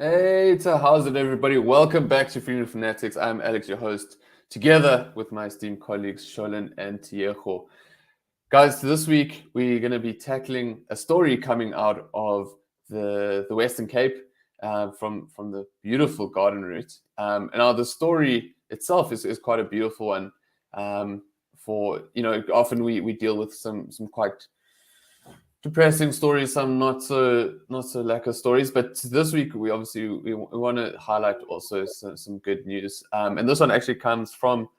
Hey, so how's it, everybody? Welcome back to FANatics. I'm Alex, your host, together with my esteemed colleagues Sholin and Tiejo. Guys, this week we're going to be tackling a story coming out of the Western Cape, from the beautiful Garden Route. And now the story itself is quite a beautiful one. Often we deal with some quite depressing stories, some not so lacquer stories, but this week we want to highlight also some good news. And this one actually comes from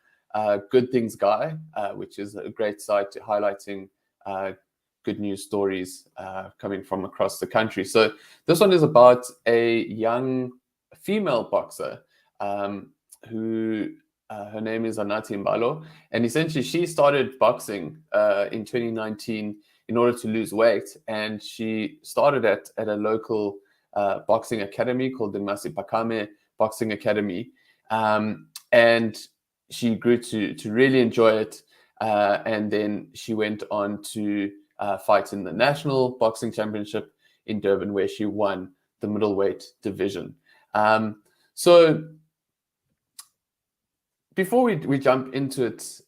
Good Things Guy, which is a great site highlighting good news stories coming from across the country. So this one is about a young female boxer who her name is Anati Mbalo, and essentially she started boxing in 2019 in order to lose weight, and she started at a local boxing academy called the Masipakame Boxing Academy, and she grew to really enjoy it, and then she went on to fight in the National Boxing Championship in Durban, where she won the middleweight division. So before we jump into it,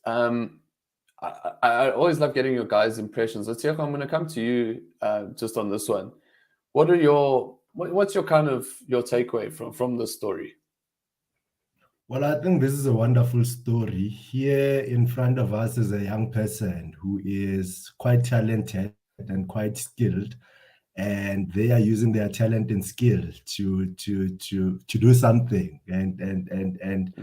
I always love getting your guys' impressions. So Tiago, I'm going to come to you just on this one. What's your kind of your takeaway from this story? Well, I think this is a wonderful story. Here in front of us is a young person who is quite talented and quite skilled, and they are using their talent and skill to do something. And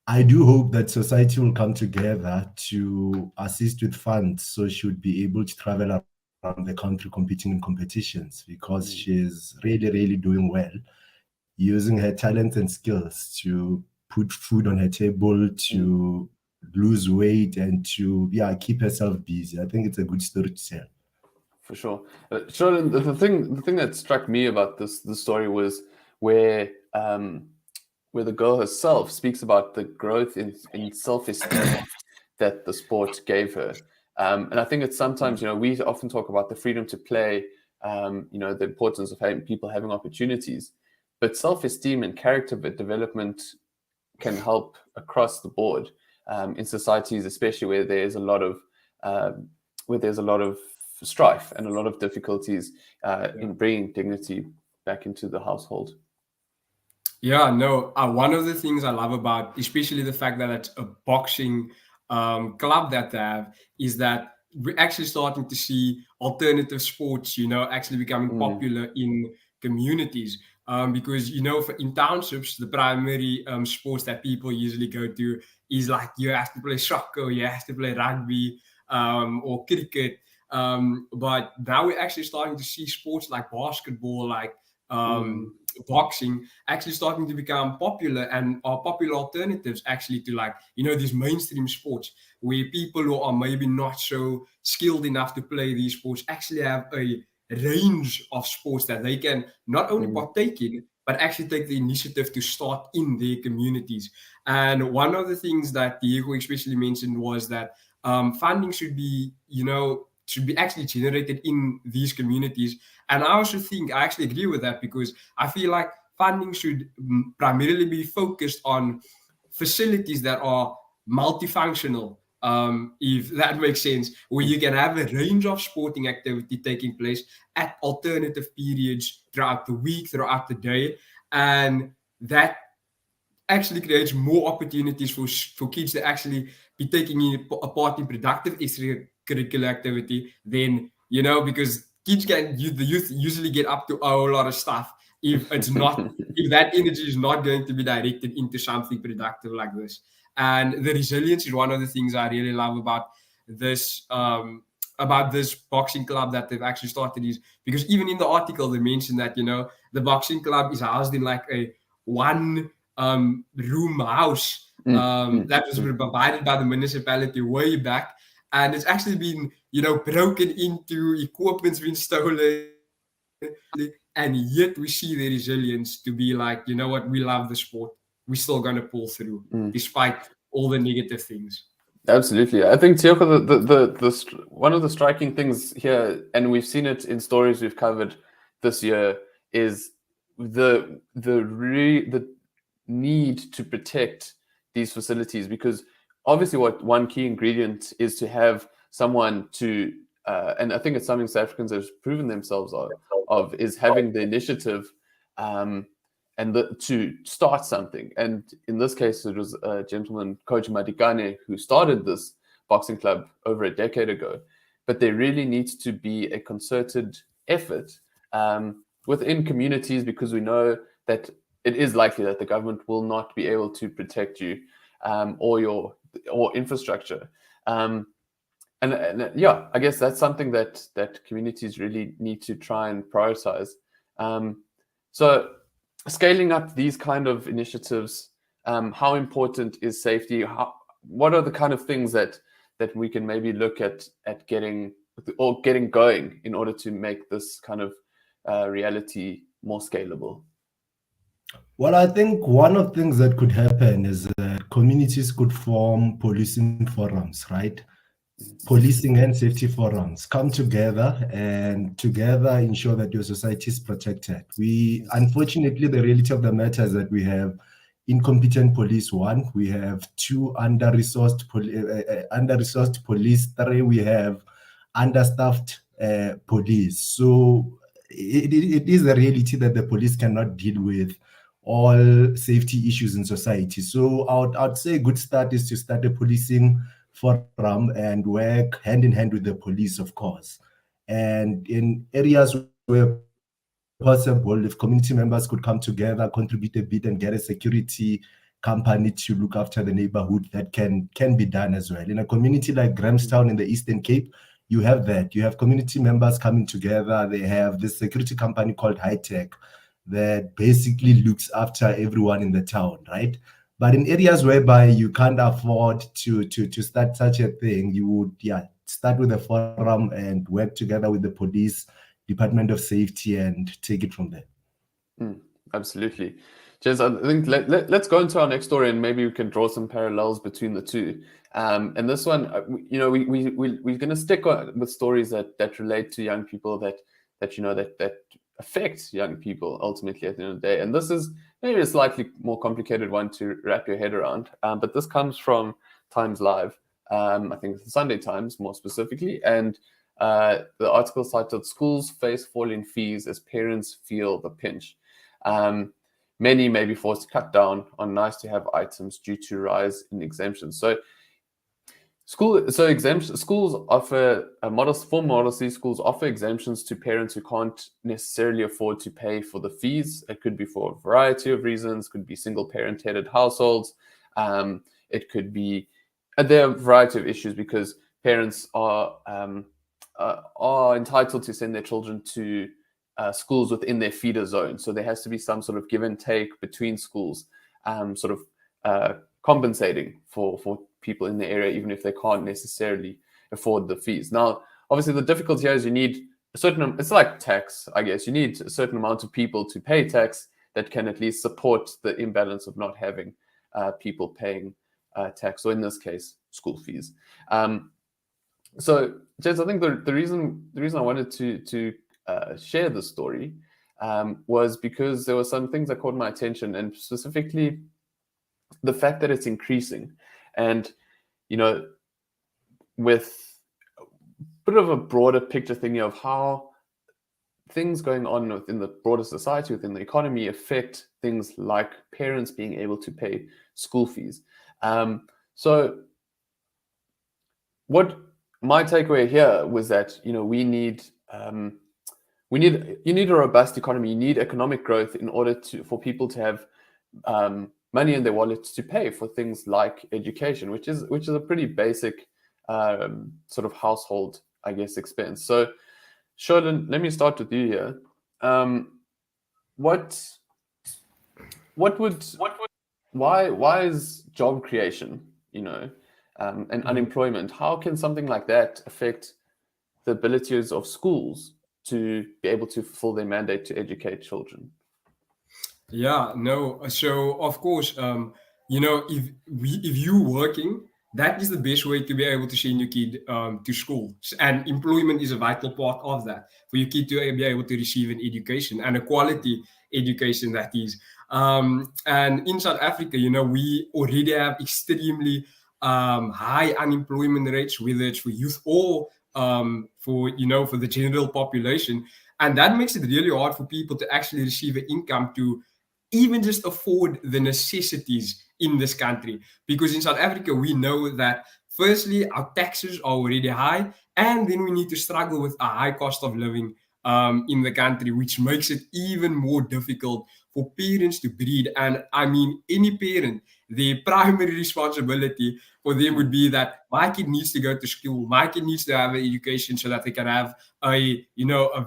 I do hope that society will come together to assist with funds so she would be able to travel around the country competing in competitions, because she's really, really doing well, using her talents and skills to put food on her table, to lose weight, and to keep herself busy. I think it's a good story to tell. For sure. Sure. The thing that struck me about the story was where the girl herself speaks about the growth in self-esteem that the sport gave her. And I think it's sometimes, we often talk about the freedom to play, the importance of people having opportunities, but self-esteem and character development can help across the board in societies, especially where there's a lot of strife and a lot of difficulties in bringing dignity back into the household. Yeah, no. One of the things I love about, especially the fact that it's a boxing club that they have, is that we're actually starting to see alternative sports, actually becoming popular in communities. Because, in townships, the primary sports that people usually go to is like you have to play soccer, you have to play rugby, or cricket. But now we're actually starting to see sports like basketball, like boxing actually starting to become popular, and are popular alternatives actually to these mainstream sports, where people who are maybe not so skilled enough to play these sports actually have a range of sports that they can not only partake in, but actually take the initiative to start in their communities. And one of the things that Diego especially mentioned was that funding should be actually generated in these communities. And I also think I actually agree with that, because I feel like funding should primarily be focused on facilities that are multifunctional, if that makes sense, where you can have a range of sporting activity taking place at alternative periods throughout the week, throughout the day. And that actually creates more opportunities for kids to actually be taking a part in productive extracurricular activity than, because kids the youth usually get up to a whole lot of stuff if it's not, if that energy is not going to be directed into something productive like this. And the resilience is one of the things I really love about this boxing club that they've actually started, is because even in the article they mentioned that, the boxing club is housed in like a one room house that was provided by the municipality way back, and it's actually been broken into, equipment's been stolen, and yet we see the resilience to be like, you know what, we love the sport, we're still going to pull through despite all the negative things. Absolutely. I think, Tioko, the one of the striking things here, and we've seen it in stories we've covered this year, is the need to protect these facilities, because obviously one key ingredient is to have someone to and I think it's something South Africans have proven themselves of is having the initiative to start something. And in this case, it was a gentleman, Coach Madikane, who started this boxing club over a decade ago. But there really needs to be a concerted effort within communities, because we know that it is likely that the government will not be able to protect you or infrastructure. And yeah, I guess that's something that communities really need to try and prioritize. So scaling up these kind of initiatives, how important is safety? What are the kind of things that we can maybe look at getting going in order to make this kind of reality more scalable? Well, I think one of the things that could happen is that communities could form policing forums, right? Policing and safety forums come together and together ensure that your society is protected. Unfortunately, the reality of the matter is that we have incompetent police, one, we have two, under-resourced police, three, we have understaffed police. So it is a reality that the police cannot deal with all safety issues in society. So I'd say a good start is to start a policing forum and work hand in hand with the police, of course. And in areas where possible, if community members could come together, contribute a bit, and get a security company to look after the neighborhood, that can be done as well. In a community like Grahamstown in the Eastern Cape, you have that. You have community members coming together. They have this security company called High Tech that basically looks after everyone in the town, right? But in areas whereby you can't afford to start such a thing, you would start with a forum and work together with the police, Department of Safety, and take it from there. Absolutely. Jez, I think let's go into our next story, and maybe we can draw some parallels between the two. And this one, we're going to stick with stories that relate to young people that affect young people ultimately at the end of the day. And this is maybe a slightly more complicated one to wrap your head around. But this comes from Times Live, I think the Sunday Times more specifically. And the article is titled "Schools Face Falling Fees as Parents Feel the Pinch." Many may be forced to cut down on nice-to-have items due to rise in exemptions. Schools offer modesty. Schools offer exemptions to parents who can't necessarily afford to pay for the fees. It could be for a variety of reasons. Could be single-parent-headed households. It could be there are a variety of issues, because parents are entitled to send their children to schools within their feeder zone. So there has to be some sort of give and take between schools, compensating for people in the area, even if they can't necessarily afford the fees. Now, obviously, the difficulty here is you need it's like tax, I guess. You need a certain amount of people to pay tax that can at least support the imbalance of not having people paying tax, or in this case, school fees. So, Jez, I think the reason I wanted to share this story was because there were some things that caught my attention, and specifically the fact that it's increasing. And, with a bit of a broader picture thinking of how things going on within the broader society, within the economy, affect things like parents being able to pay school fees. So what my takeaway here was that, you need a robust economy. You need economic growth in order for people to have money in their wallets to pay for things like education, which is a pretty basic sort of household, I guess, expense. So, Sheldon, let me start with you here. Why is job creation, and unemployment, how can something like that affect the abilities of schools to be able to fulfill their mandate to educate children? Yeah, no. So of course, if you working that is the best way to be able to send your kid to school. And employment is a vital part of that, for your kid to be able to receive an education, and a quality education, that is. And in South Africa, we already have extremely high unemployment rates, whether it's for youth or for the general population. And that makes it really hard for people to actually receive an income to even just afford the necessities in this country. Because in South Africa, we know that firstly, our taxes are already high, and then we need to struggle with a high cost of living in the country, which makes it even more difficult for parents to breed. And I mean, any parent, their primary responsibility for them would be that my kid needs to go to school, my kid needs to have an education so that they can have a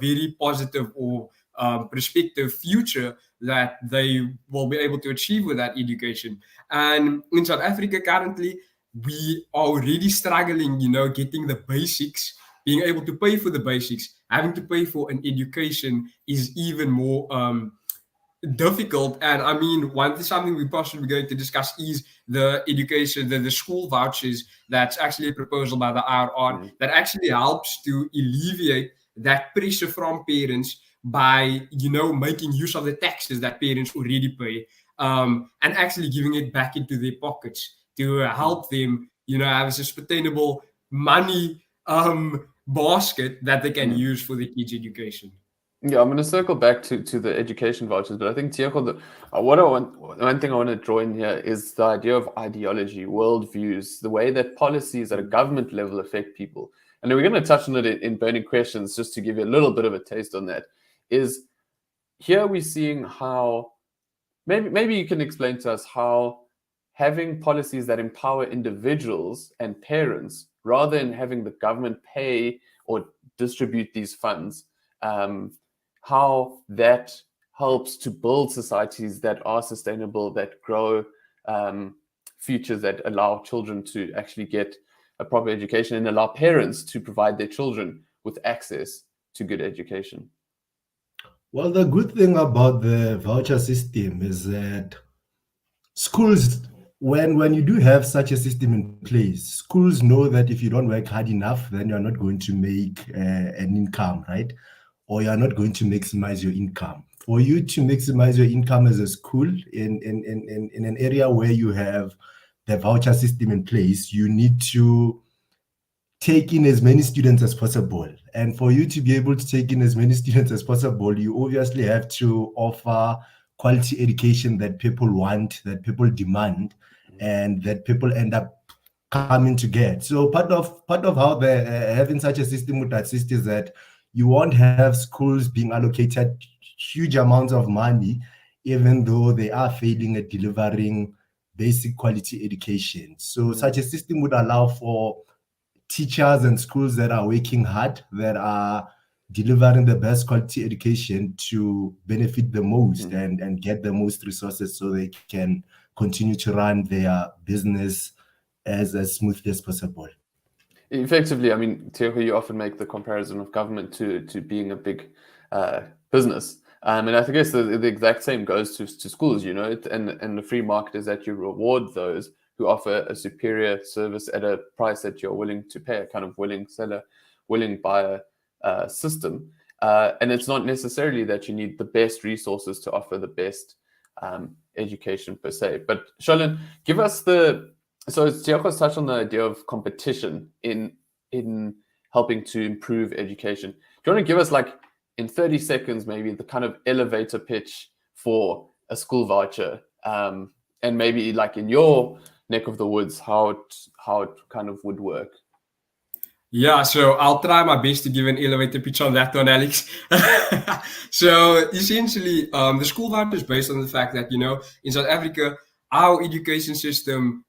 very positive or prospective future that they will be able to achieve with that education. And in South Africa currently, we are already struggling, getting the basics, being able to pay for the basics. Having to pay for an education is even more difficult. And I mean, something we're possibly going to discuss is the education, the school vouchers. That's actually a proposal by the IRR that actually helps to alleviate that pressure from parents by making use of the taxes that parents already pay, and actually giving it back into their pockets to help them have a sustainable money basket that they can use for the kids' education. Yeah, I'm going to circle back to the education vouchers, but I think Tiago, one thing I want to draw in here is the idea of ideology, worldviews, the way that policies at a government level affect people. And we're going to touch on it in burning questions, just to give you a little bit of a taste on that. Is here we're seeing how maybe you can explain to us how having policies that empower individuals and parents rather than having the government pay or distribute these funds, how that helps to build societies that are sustainable, that grow futures that allow children to actually get a proper education and allow parents to provide their children with access to good education. Well, the good thing about the voucher system is that schools, when you do have such a system in place, schools know that if you don't work hard enough, then you're not going to make an income, right? Or you're not going to maximize your income. For you to maximize your income as a school in an area where you have the voucher system in place, you need to take in as many students as possible. And for you to be able to take in as many students as possible, you obviously have to offer quality education that people want, that people demand, and that people end up coming to get. So part of how they're having such a system would assist is that you won't have schools being allocated huge amounts of money, even though they are failing at delivering basic quality education. So such a system would allow for teachers and schools that are working hard, that are delivering the best quality education, to benefit the most and get the most resources so they can continue to run their business as smoothly as possible. Effectively, I mean, Tiago, you often make the comparison of government to being a big business. And I guess the exact same goes to schools, and the free market is that you reward those who offer a superior service at a price that you're willing to pay, a kind of willing seller, willing buyer system. And it's not necessarily that you need the best resources to offer the best education per se. But Charlene, give us so Tiago's touched on the idea of competition in helping to improve education. Do you want to give us, like, in 30 seconds, maybe the kind of elevator pitch for a school voucher, and maybe like in your neck of the woods, how it kind of would work? Yeah, so I'll try my best to give an elevator pitch on that one, Alex. So essentially, the school voucher is based on the fact that, in South Africa, our education system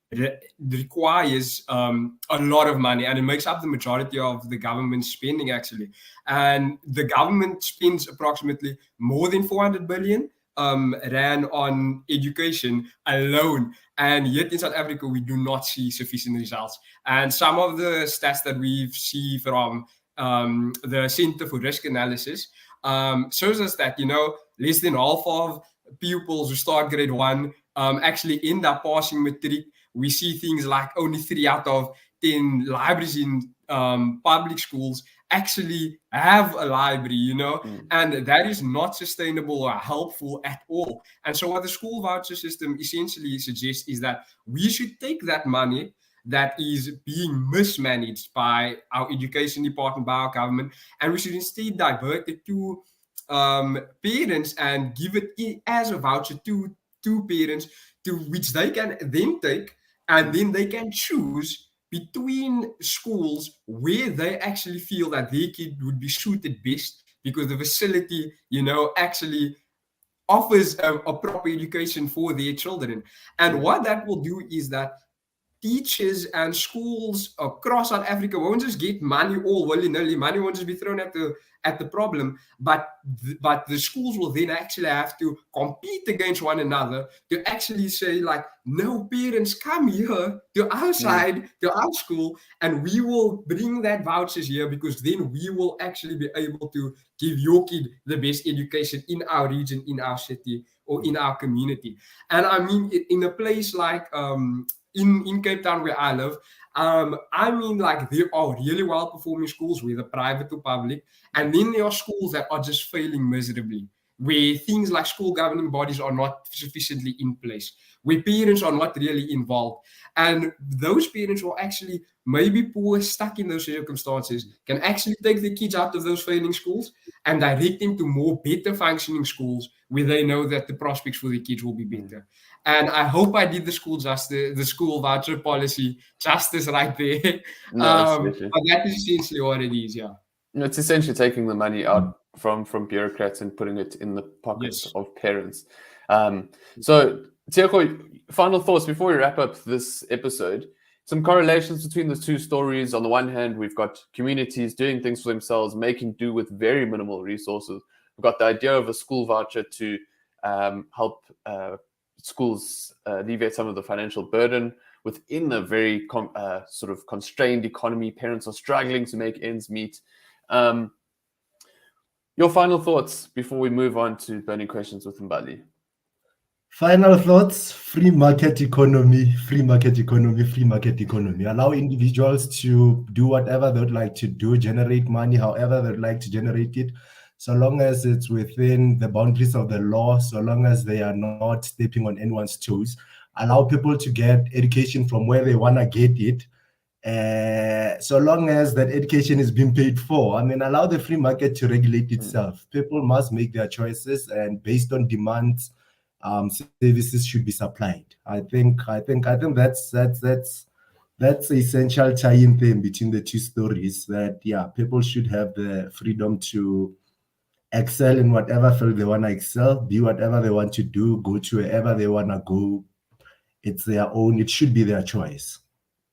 requires a lot of money, and it makes up the majority of the government spending, actually. And the government spends approximately more than 400 billion rand on education alone. And yet in South Africa, we do not see sufficient results. And some of the stats that we see from the Center for Risk Analysis shows us that, less than half of pupils who start grade 1 actually end up passing matric we see things like only 3 out of 10 libraries in public schools actually have a library, you know, and that is not sustainable or helpful at all. And so what the school voucher system essentially suggests is that we should take that money that is being mismanaged by our education department, by our government, and we should instead divert it to parents and give it as a voucher to parents, to which they can then take, and then they can choose between schools where they actually feel that their kid would be suited best because the facility, you know, actually offers a proper education for their children. And what that will do is that teachers and schools across South Africa won't just get money all willy-nilly. Money won't just be thrown at the problem, but the schools will then actually have to compete against one another to actually say, like, no, parents, come here to our side, to our school, and we will bring that vouchers here, because then we will actually be able to give your kid the best education in our region, in our city, or in our community. And I mean, in a place like in Cape Town where I live, I mean, like, there are really well-performing schools, whether private or public, and then there are schools that are just failing miserably, where things like school governing bodies are not sufficiently in place, where parents are not really involved. And those parents will actually, maybe poor, stuck in those circumstances, can actually take the kids out of those failing schools and direct them to more better functioning schools where they know that the prospects for the kids will be better. And I hope I did the school voucher policy justice right there. But that is essentially what it is, yeah. It's essentially taking the money out from bureaucrats and putting it in the pockets of parents. So, Tiako, final thoughts before we wrap up this episode. Some correlations between the two stories. On the one hand, we've got communities doing things for themselves, making do with very minimal resources. We've got the idea of a school voucher to help schools alleviate some of the financial burden within a very sort of constrained economy. Parents are struggling to make ends meet. Your final thoughts before we move on to burning questions with Mbali. Final thoughts: free market economy, free market economy, free market economy. Allow individuals to do whatever they'd like to do, generate money however they'd like to generate it, so long as it's within the boundaries of the law, so long as they are not stepping on anyone's toes. Allow people to get education from where they want to get it, so long as that education is being paid for. I mean, allow the free market to regulate itself. People must make their choices, and based on demands, services should be supplied. I think that's essential tie-in theme between the two stories. That people should have the freedom to excel in whatever field they want to excel, be whatever they want to do, go to wherever they want to go. It's their own. It should be their choice.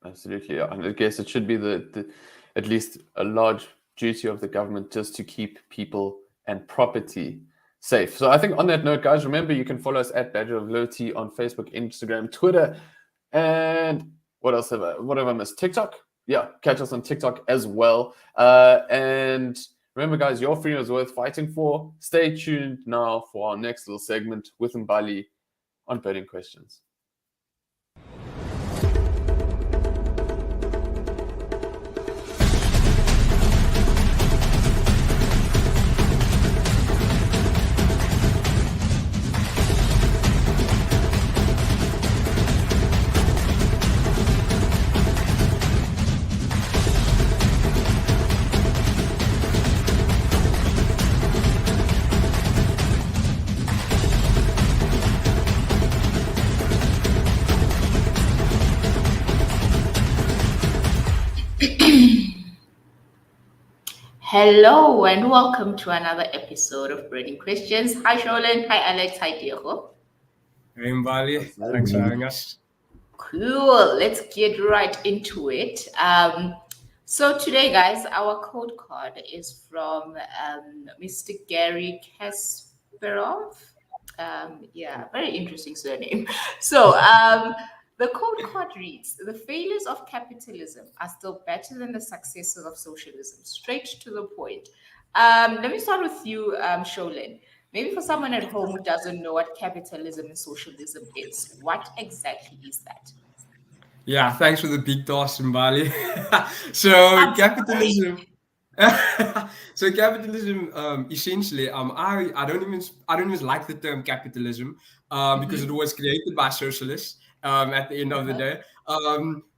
Absolutely, yeah. And I guess it should be the at least a large duty of the government just to keep people and property safe. So I think on that note, guys, remember you can follow us at Badger of Liberty on Facebook, Instagram, Twitter, and what else have I missed? TikTok? Yeah, catch us on TikTok as well. And remember, guys, your freedom is worth fighting for. Stay tuned now for our next little segment with Mbali on burning questions. Hello and welcome to another episode of Burning Questions. Hi Sholin, hi Alex, hi Diego. Hey Mbali, thanks for having us. Cool, let's get right into it. So today, guys, our code card is from Mr. Gary Kasparov. Very interesting surname. So the code card reads: the failures of capitalism are still better than the successes of socialism. Straight to the point. Let me start with you, Sholin. Maybe for someone at home who doesn't know what capitalism and socialism is, what exactly is that? Yeah, thanks for the big toss, Mbali. So I'm capitalism. So capitalism, essentially, I don't even like the term capitalism, because it was created by socialists. At the end of the day,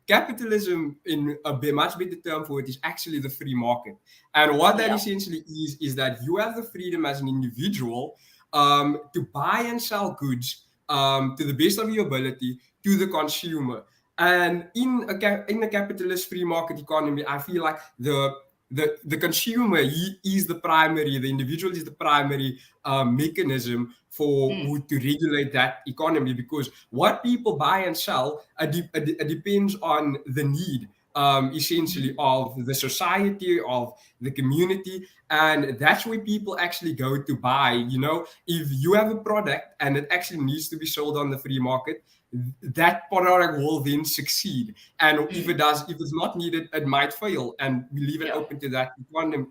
capitalism, in a much better term for it, is actually the free market. And what that Yeah. essentially is that you have the freedom as an individual, to buy and sell goods, to the best of your ability to the consumer. And in a capitalist free market economy, I feel like the consumer, he is the primary, the individual is the primary mechanism for who to regulate that economy, because what people buy and sell depends on the need, essentially, of the society, of the community. And that's where people actually go to buy. If you have a product and it actually needs to be sold on the free market, that product will then succeed. And if it's not needed, it might fail. And we leave it open to that economy,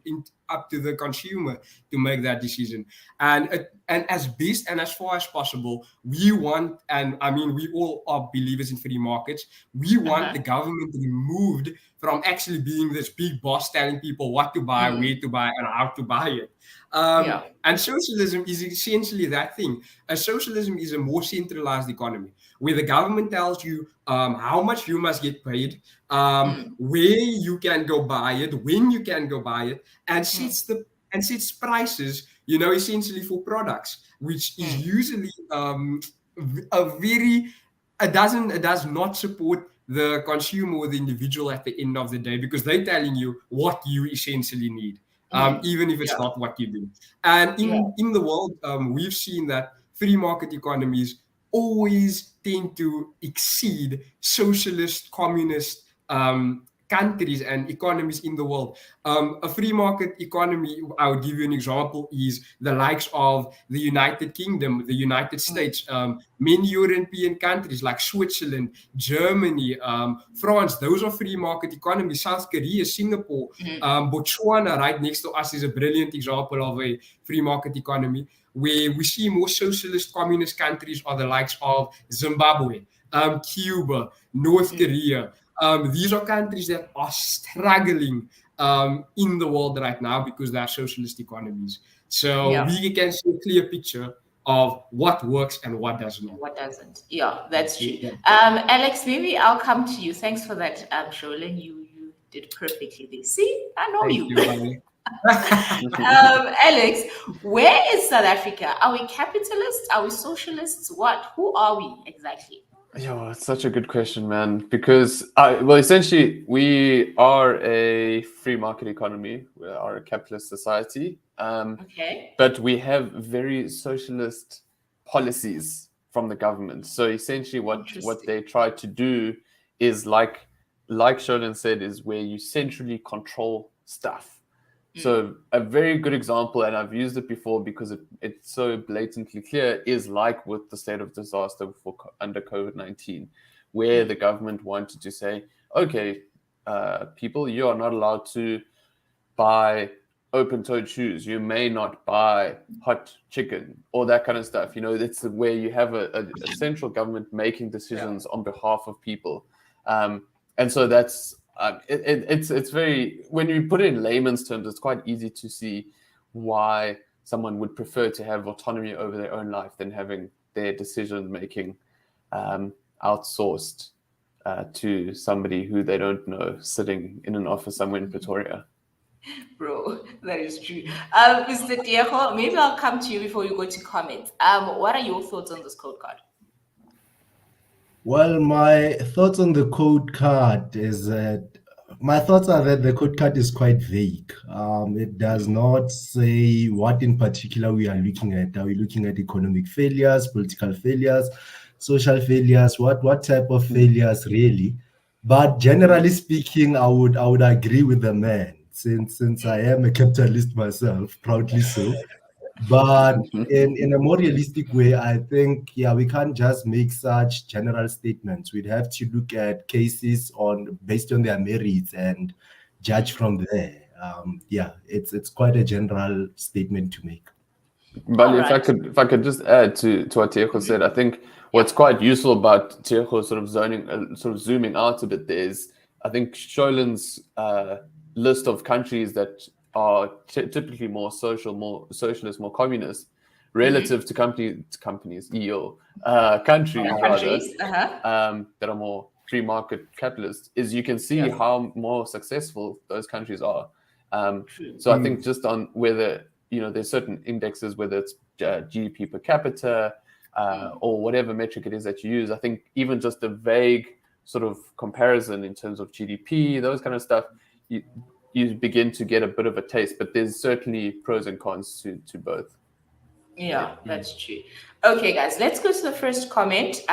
up to the consumer to make that decision. And as best and as far as possible, we want, and I mean, we all are believers in free markets. We want the government removed from actually being this big boss telling people what to buy, where to buy, and how to buy it. And socialism is essentially that thing. Socialism is a more centralized economy, where the government tells you how much you must get paid, where you can go buy it, when you can go buy it, and sets prices, essentially for products, which is usually it does not support the consumer or the individual at the end of the day, because they're telling you what you essentially need, even if it's not what you do. And in the world, we've seen that free market economies always tend to exceed socialist, communist countries and economies in the world. A free market economy, I would give you an example, is the likes of the United Kingdom, the United States, many European countries like Switzerland, Germany, France. Those are free market economies. South Korea, Singapore, Botswana, right next to us, is a brilliant example of a free market economy, where we see more socialist communist countries are the likes of Zimbabwe, Cuba, North Korea. These are countries that are struggling in the world right now because they are socialist economies. So we can see a clear picture of what works and what does not. What doesn't? Yeah, that's true. Alex, maybe I'll come to you. Thanks for that, Sholin. You did perfectly there. See, I know you. Alex, where is South Africa? Are we capitalists? Are we socialists? Who are we exactly? Yeah, it's such a good question, man. Because, essentially, we are a free market economy. We are a capitalist society. But we have very socialist policies from the government. So essentially, what they try to do is, like Sholin said, is where you centrally control stuff. So a very good example, and I've used it before because it's so blatantly clear, is like with the state of disaster under COVID-19, where the government wanted to say, okay, people, you are not allowed to buy open-toed shoes. You may not buy hot chicken, or that kind of stuff. That's where you have a central government making decisions on behalf of people. And so that's... it's very, when you put it in layman's terms, it's quite easy to see why someone would prefer to have autonomy over their own life than having their decision making outsourced to somebody who they don't know, sitting in an office somewhere in Pretoria. Bro, that is true. Mr. Diego, maybe I'll come to you before you go to comments. What are your thoughts on this code card? Well, my thoughts on the code card is that the code card is quite vague. It does not say what in particular we are looking at. Are we looking at economic failures, political failures, social failures? What type of failures really? But generally speaking, I would agree with the man, since I am a capitalist myself, proudly so. But in a more realistic way, I think, we can't just make such general statements. We'd have to look at cases based on their merits and judge from there. It's quite a general statement to make. Bali, Alright. if I could just add to what Tieko said, I think what's quite useful about Tieko sort of zooming out a bit there is, I think Sholin's list of countries that are typically more socialist, more communist, relative to countries, countries rather, Countries. that are more free market capitalist, is you can see how more successful those countries are. So I think just on whether, there's certain indexes, whether it's GDP per capita or whatever metric it is that you use, I think even just a vague sort of comparison in terms of GDP, those kind of stuff, you begin to get a bit of a taste. But there's certainly pros and cons to both. Yeah, that's true. Okay, guys, let's go to the first comment.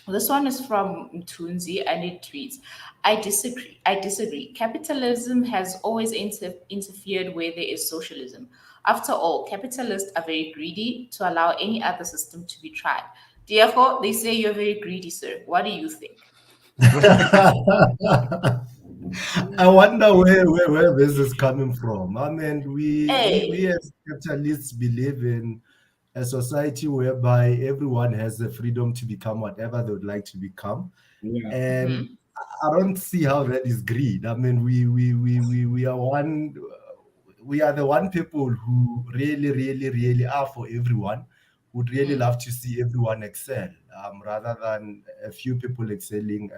This one is from Mtunzi, and it reads, I disagree. Capitalism has always interfered where there is socialism. After all, capitalists are very greedy to allow any other system to be tried. Diego, they say you're very greedy, sir. What do you think? I wonder where this is coming from. I mean, we as capitalists believe in a society whereby everyone has the freedom to become whatever they would like to become. Yeah. And I don't see how that is greed. I mean, we are the one people who really are for everyone, would really love to see everyone excel, rather than a few people excelling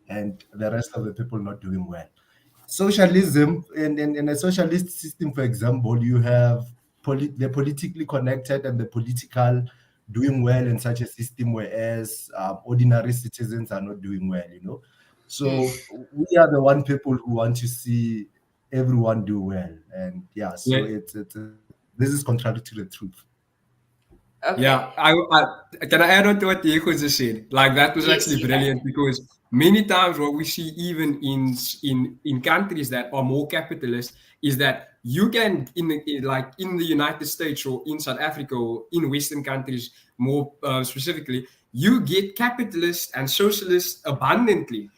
and the rest of the people not doing well. Socialism, in a socialist system, for example, you have the politically connected and the political doing well in such a system, whereas ordinary citizens are not doing well. So we are the one people who want to see everyone do well, and so it's this is contrary to the truth. Okay. Yeah, I can I add on to what Diego just said? Like, that was actually brilliant, because many times what we see even in countries that are more capitalist is that you can in the United States or in South Africa or in Western countries more specifically, you get capitalists and socialists abundantly.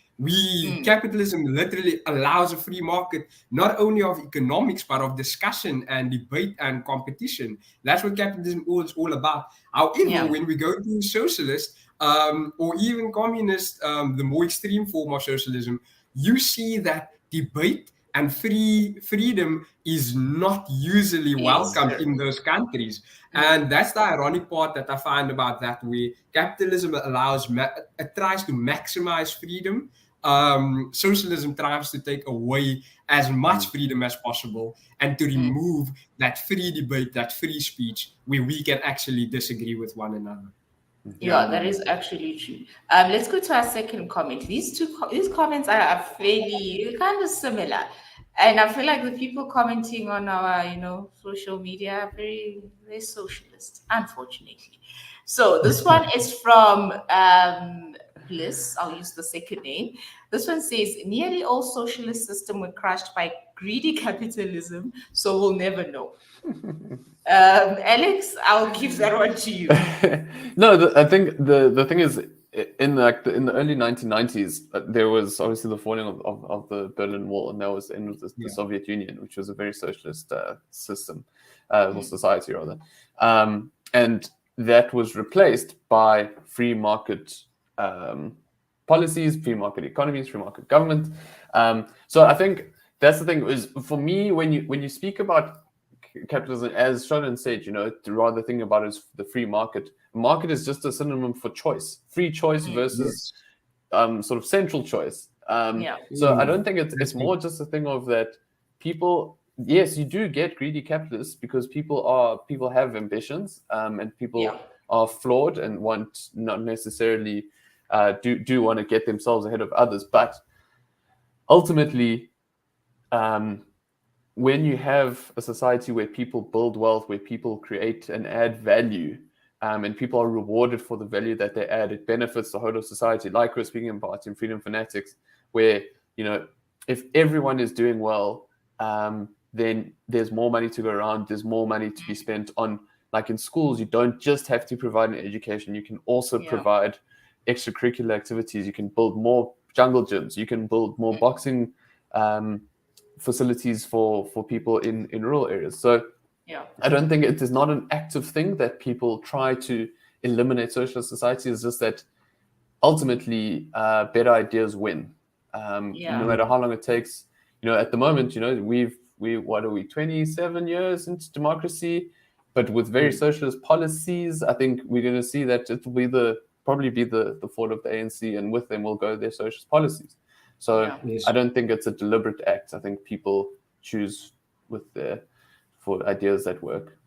Capitalism literally allows a free market, not only of economics, but of discussion and debate and competition. That's what capitalism is all about. However, when we go to socialist or even communist, the more extreme form of socialism, you see that debate and freedom is not usually welcomed in those countries. And that's the ironic part that I find about that, where capitalism it tries to maximize freedom. Socialism tries to take away as much freedom as possible and to remove that free debate, that free speech, where we can actually disagree with one another. Yeah, that is actually true. Let's go to our second comment. These comments are fairly kind of similar, and I feel like the people commenting on our social media are very socialist, unfortunately. So this one is from Bliss. I'll use the second name. This one says, nearly all socialist systems were crushed by greedy capitalism, so we'll never know. Alex, I'll give that one to you. No, I think the thing is, in the early 1990s, there was obviously the falling of the Berlin Wall, and that was the end of the Soviet Union, which was a very socialist system, or society rather, and that was replaced by free market policies, free market economies, free market government. So I think that's the thing. Is for me, when you speak about capitalism, as Shonen said, to rather think about it as the free market. Market is just a synonym for choice, free choice versus sort of central choice. So I don't think it's more just a thing of that people. Yes, you do get greedy capitalists because people have ambitions, and people are flawed and want not necessarily do want to get themselves ahead of others, but ultimately, when you have a society where people build wealth, where people create and add value, and people are rewarded for the value that they add, it benefits the whole of society. Like we're speaking about in FANatics, where if everyone is doing well, then there's more money to go around. There's more money to be spent on, like in schools, you don't just have to provide an education. You can also provide extracurricular activities. You can build more jungle gyms. You can build more boxing facilities for people in rural areas. So Yeah. I don't think it is not an active thing that people try to eliminate socialist society. It's just that ultimately better ideas win. No matter how long it takes. At the moment, what are we, 27 years into democracy, but with very socialist policies, I think we're going to see that it will probably be the fall of the ANC, and with them will go their socialist policies. So I don't think it's a deliberate act. I think people choose for ideas that work.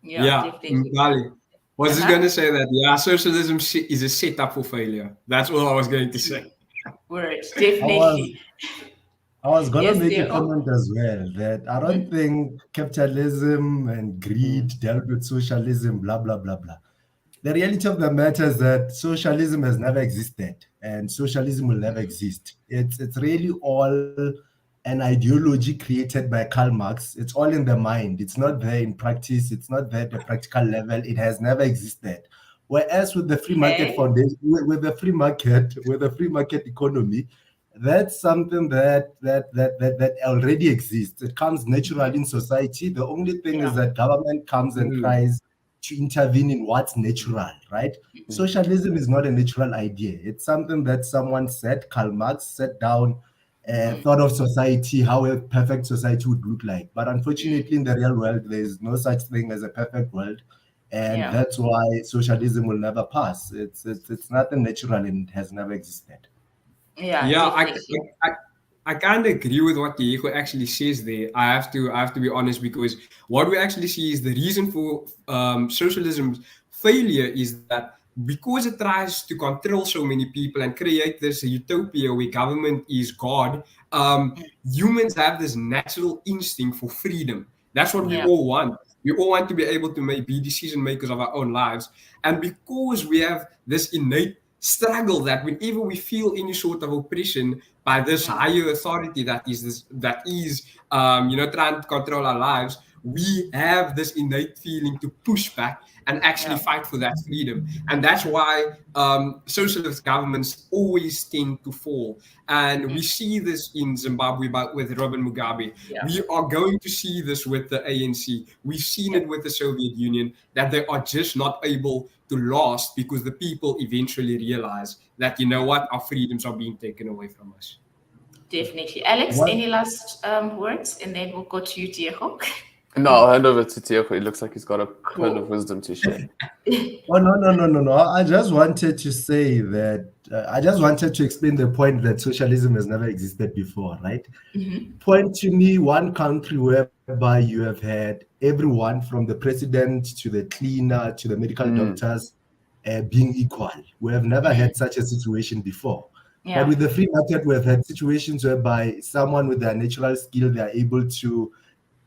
Mbali. Was just going to say that, socialism is a setup for failure. That's all I was going to say. Word, definitely. I was going to make a comment as well that I don't think capitalism and greed dealt with socialism, blah, blah, blah, blah. The reality of the matter is that socialism has never existed and socialism will never exist. It's really all an ideology created by Karl Marx. It's all in the mind. It's not there in practice. It's not there at the practical level. It has never existed. Whereas with the free market foundation, with the free market economy, that's something that already exists. It comes naturally in society. The only thing is that government comes and tries to intervene in what's natural, right? Socialism is not a natural idea. It's something that someone said, Karl Marx sat down, thought of society, how a perfect society would look like. But unfortunately, in the real world, there's no such thing as a perfect world. And that's why socialism will never pass. It's nothing natural and it has never existed. I kind of agree with what Diego actually says there. I have to be honest, because what we actually see is the reason for socialism's failure is that because it tries to control so many people and create this utopia where government is God, humans have this natural instinct for freedom. That's what we all want. We all want to be able to be decision makers of our own lives. And because we have this innate struggle that whenever we feel any sort of oppression by this higher authority that is trying to control our lives, we have this innate feeling to push back and actually fight for that freedom. And that's why socialist governments always tend to fall. And we see this in Zimbabwe with Robert Mugabe. We are going to see this with the ANC. We've seen it with the Soviet Union, that they are just not able to last because the people eventually realize that, our freedoms are being taken away from us. Definitely. Alex, any last words? And then we'll go to you, Diego. No, I'll hand over to Diego. It looks like he's got a pearl of wisdom to share. Oh, no. I just wanted to say that, I just wanted to explain the point that socialism has never existed before, right? Point to me one country whereby you have had everyone from the president to the cleaner to the medical doctors being equal. We have never had such a situation before. But with the free market, we have had situations whereby someone with their natural skill, they are able to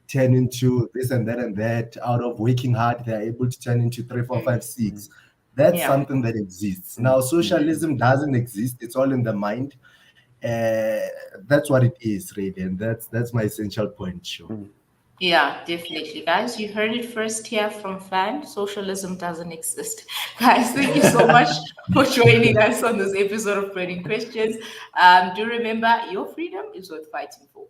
turn into this and that. Out of working hard, they're able to turn into 3, 4, 5, 6. That's something that exists. Now, socialism doesn't exist. It's all in the mind. That's what it is, really. And that's my essential point, sure. Yeah, definitely. Guys, you heard it first here from Fan. Socialism doesn't exist. Guys, thank you so much for joining us on this episode of Burning Questions. Do remember, your freedom is worth fighting for.